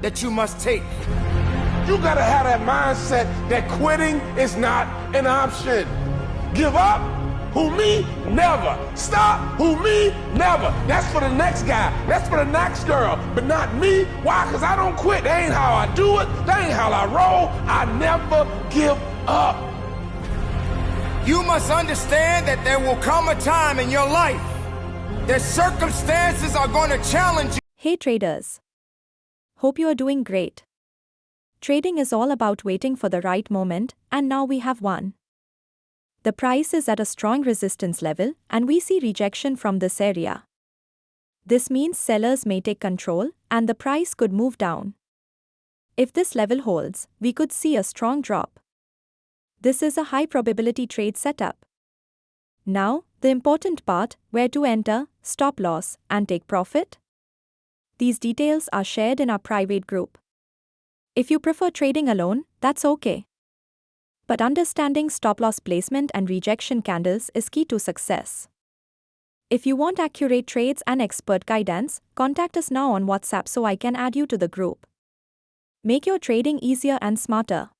that you must take. You gotta have that mindset that quitting is not an option. Give up? Who, me? Never. Stop? Who, me? Never. That's for the next guy. That's for the next girl. But not me. Why? Because I don't quit. That ain't how I do it. That ain't how I roll. I never give up. You must understand that there will come a time in your life that circumstances are going to challenge you. Hey traders. Hope you are doing great. Trading is all about waiting for the right moment, and now we have one. The price is at a strong resistance level, and we see rejection from this area. This means sellers may take control, and the price could move down. If this level holds, we could see a strong drop. This is a high probability trade setup. Now, the important part, where to enter, stop loss, and take profit. These details are shared in our private group. If you prefer trading alone, that's okay. But understanding stop-loss placement and rejection candles is key to success. If you want accurate trades and expert guidance, contact us now on WhatsApp so I can add you to the group. Make your trading easier and smarter.